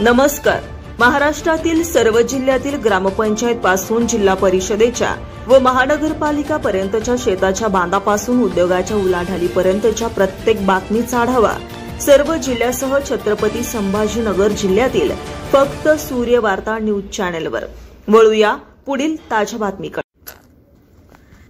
नमस्कार. महाराष्ट्रातील सर्व जिल्ह्यातील ग्रामपंचायत पासून जिल्हा परिषदेच्या व महानगरपालिका पर्यंतच्या शेताच्या बांधापासून उद्योगाच्या उलाढालीपर्यंतच्या प्रत्येक बातमीचा आढावा सर्व जिल्ह्यासह छत्रपती संभाजीनगर जिल्ह्यातील फक्त सूर्य वार्ता न्यूज चॅनेलवर. वळूया पुढील ताज्या बातमीकडे.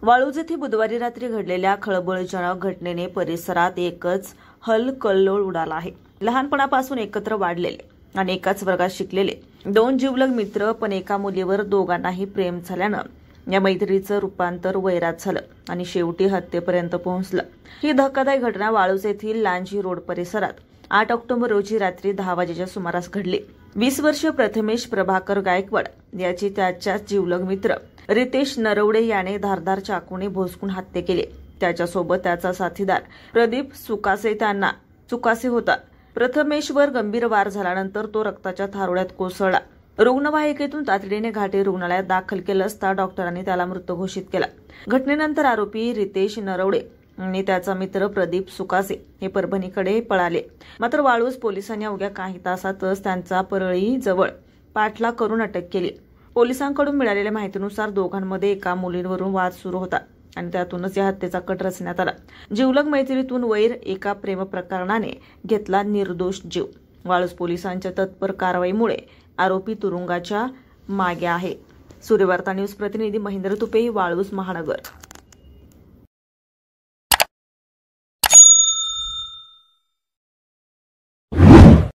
वाळूज येथे बुधवारी रात्री घडलेल्या खळबळजनक घटनेने परिसरात एकच हलकल्लोळ उडाला आहे. लहानपणापासून एकत्र वाढलेले आणि एकाच वर्गात शिकलेले दोन जिवलग मित्र, पण एका मुलीवर दोघांनाही प्रेम झाल्यानं या मैत्रीचं रूपांतर वैरात झालं आणि शेवटी हत्येपर्यंत पोहोचलं. ही धक्कादायक घटना वाळूज येथील लांजी रोड परिसरात 8 ऑक्टोबर रोजी रात्री 10 वाजेच्या सुमारास घडली. 20 वर्षीय प्रथमेश प्रभाकर गायकवाड याची त्याच्याच जिवलग मित्र रितेश नरवडे याने धारदार चाकूने भोसकून हत्या केली. त्याच्यासोबत त्याचा साथीदार प्रदीप सुकासे होता. प्रथमेशवर गंभीर वार झाल्यानंतर तो रक्ताच्या थारोळ्यात कोसळला. रुग्णवाहिकेतून तातडीने घाटी रुग्णालयात दाखल केलं असता डॉक्टरांनी त्याला मृत घोषित केला. घटनेनंतर आरोपी रितेश नरवडे आणि त्याचा मित्र प्रदीप सुकासे हे परभणीकडे पळाले. मात्र वाळूज पोलिसांनी अवघ्या काही तासातच त्यांचा परळी जवळ पाठलाग करून अटक केली. पोलिसांकडून मिळालेल्या माहितीनुसार दोघांमध्ये एका मुलीवरून वाद सुरू होता आणि त्यातूनच या हत्येचा कट रचण्यात आला. जिवलग मैत्रीतून वैर, एका प्रेमप्रकरणाने घेतला निर्दोष जीव. वाळूज पोलिसांच्या तत्पर कारवाईमुळे आरोपी तुरुंगाच्या मागे आहे. सूर्यवार्ता न्यूज प्रतिनिधी महेंद्र तुपे, वाळूज महानगर.